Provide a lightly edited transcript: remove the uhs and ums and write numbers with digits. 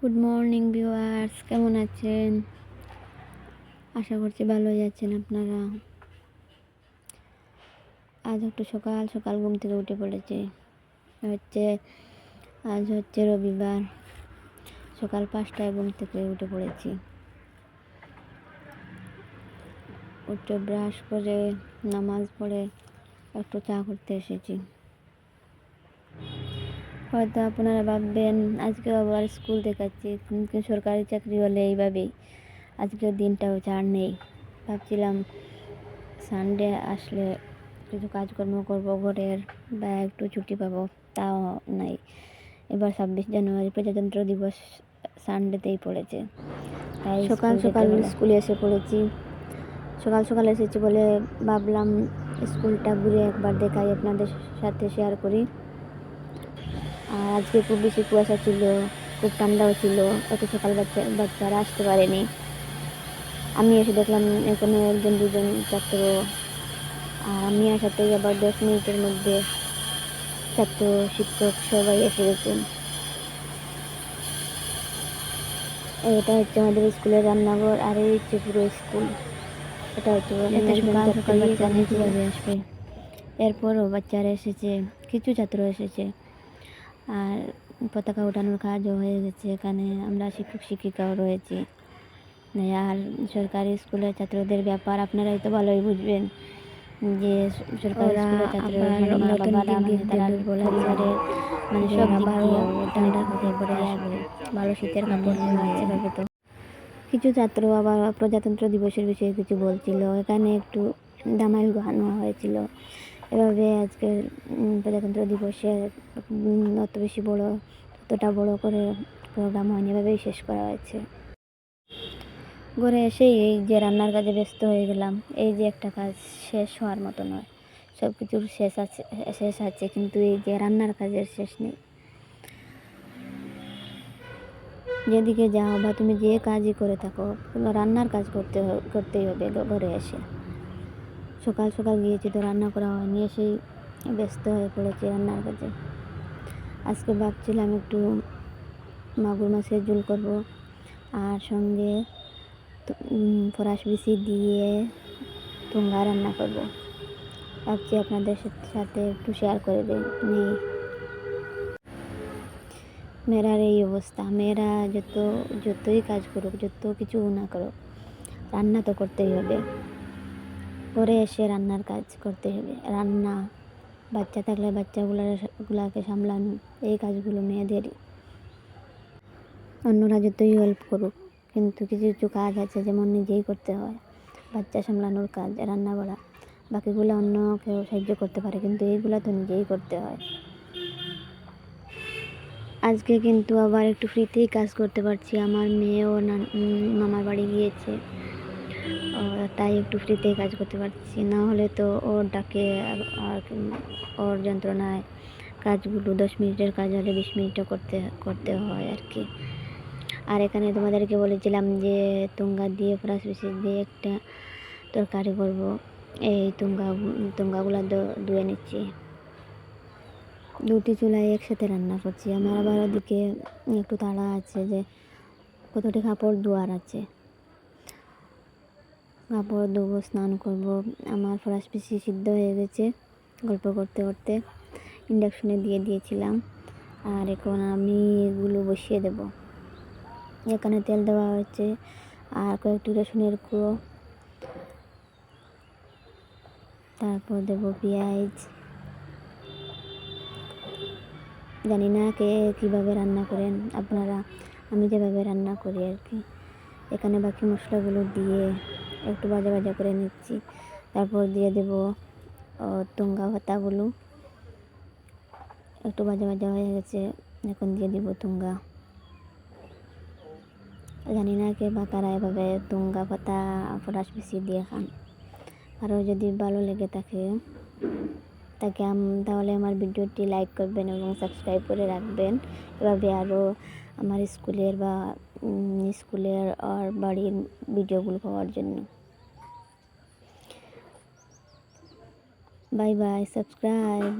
Good morning viewers, কেমন আছেন? আশা করছি ভালোই আছেন আপনারা। আজ একটু সকাল সকাল ঘুম থেকে উঠে পড়েছি। আজ হচ্ছে রবিবার। সকাল 5টায় ঘুম থেকে উঠে পড়েছি। উঠে ব্রাশ করে নামাজ পড়ে একটু চা করতে এসেছি। হয়তো আপনারা ভাববেন আজকে আবার স্কুল দেখাচ্ছি, কিন্তু সরকারি চাকরি হলে এইভাবেই। আজকের দিনটাও ছাড় নেই। ভাবছিলাম সানডে আসলে কিছু কাজকর্ম করবো ঘরের, বা একটু ছুটি পাবো, তাও নাই। এবার 26 জানুয়ারি প্রজাতন্ত্র দিবস সানডেতেই পড়েছে, তাই সকাল সকাল স্কুলে এসে পড়েছি। সকাল সকাল এসেছি বলে ভাবলাম স্কুলটা ঘুরে একবার দেখাই, আপনাদের সাথে শেয়ার করি। আর আজকে খুব বেশি কুয়াশা ছিল, খুব ঠান্ডাও ছিল, এত সকাল বাচ্চারা আসতে পারেনি। আমি এসে দেখলাম এখানে একজন দুজন ছাত্র, আর আমি আসাতে আবার 10 মিনিটের মধ্যে ছাত্র শিক্ষক সবাই এসে গেছেন। এটা হচ্ছে আমাদের স্কুলের রান্নাঘর, আর এই হচ্ছে পুরো স্কুল। এটা হচ্ছে সকাল সকাল বাচ্চারা কীভাবে আসবে। এরপরও বাচ্চারা এসেছে, কিছু ছাত্র এসেছে, আর পতাকা ওঠানোর কাজও হয়ে গেছে। এখানে আমরা শিক্ষক শিক্ষিকাও রয়েছি। আর সরকারি স্কুলের ছাত্রদের ব্যাপার আপনারাই তো ভালোই বুঝবেন, যে সরকারি স্কুলের ছাত্ররা মানে সব ঠান্ডার কাপড় পরে আসবে, ভালো শীতের কাপড় এভাবে। তো কিছু ছাত্র আবার প্রজাতন্ত্র দিবসের বিষয়ে কিছু বলছিল, এখানে একটু দামাইল গানো হয়েছিল। এভাবে আজকে প্রজাতন্ত্র দিবসে অতটা বড় করে প্রোগ্রাম হয়নি, এভাবেই শেষ করা হয়েছে। ঘরে এসেই এই যে রান্নার কাজে ব্যস্ত হয়ে গেলাম। এই যে একটা কাজ শেষ হওয়ার মতো নয়, সব কিছুর শেষ আছে, কিন্তু এই যে রান্নার কাজের শেষ নেই। যেদিকে যাও বা তুমি যে কাজই করে থাকো, রান্নার কাজ করতেই হবে ঘরে এসে। সকাল সকাল গিয়েছি তো রান্না করা হয়নি, এসেই ব্যস্ত হয়ে পড়েছি রান্নার কাজে। আজকে ভাবছিলাম একটু মাগুর মাছের ঝোল করব, আর সঙ্গে ফরাস বিচি দিয়ে তুঙ্গা রান্না করব। ভাবছি আপনাদের সাথে একটু শেয়ার করে নিই। মেয়েরার এই অবস্থা। মেয়েরা যতই কাজ করুক, যত কিছু না করুক, রান্না তো করতেই হবে। পরে এসে রান্নার কাজ করতে হবে। রান্না, বাচ্চা থাকলে বাচ্চাগুলাকে সামলানো, এই কাজগুলো মেয়েদেরই। অন্যরা যতই হেল্প করুক, কিন্তু কিছু কিছু কাজ আছে যেমন নিজেই করতে হয়। বাচ্চা সামলানোর কাজ, রান্না করা, বাকিগুলো অন্য কেউ সাহায্য করতে পারে, কিন্তু এইগুলো তো নিজেই করতে হয়। আজকে কিন্তু আবার একটু ফ্রিতেই কাজ করতে পারছি। আমার মেয়েও মামার বাড়ি গিয়েছে, তাই একটু ফ্রিতেই কাজ করতে পারছি। না হলে তো ওর ডাকে আর ওর যন্ত্রণায় কাজগুলো 10 মিনিটের কাজ হলে 20 মিনিটও করতে হয় আর কি। আর এখানে তোমাদেরকে বলেছিলাম যে তুঙ্গা দিয়ে ফ্রাস বিচি দিয়ে একটা তরকারি করব। এই তুঙ্গাগুলো ধুয়ে নিচ্ছি। দুটি চুলায় একসাথে রান্না করছি। আমার আবার ওদিকে একটু তাড়া আছে, যে কতটি কাপড় ধোয়ার আছে। কাপড় ধোবো, স্নান করব। আমার ফরাস বিচি সিদ্ধ হয়ে গেছে গল্প করতে করতে। ইন্ডাকশনে দিয়ে দিয়েছিলাম, আর এখন আমি এগুলো বসিয়ে দেব। এখানে তেল দেওয়া হচ্ছে, আর কয়েকটি রসুনের কুঁড়ো, তারপর দেব পেঁয়াজ। জানি না কে কীভাবে রান্না করেন আপনারা, আমি যেভাবে রান্না করি আর কি। এখানে বাকি মশলাগুলো দিয়ে একটু ভাজা ভাজা করে নিচ্ছি। তারপর দিয়ে দেব তুঙ্গা পাতাগুলো। একটু ভাজা ভাজা হয়ে গেছে, এখন দিয়ে দিব তুঙ্গা। জানি না কে বা কারা এভাবে তুঙ্গা পাতা ফরাস বিচি দিয়ে খান। আরও যদি ভালো লেগে থাকে তাহলে আমার ভিডিওটি লাইক করবেন এবং সাবস্ক্রাইব করে রাখবেন। এভাবে আরও আমার স্কুলের আর বাড়ির ভিডিওগুলো পাওয়ার জন্য। Bye bye, subscribe.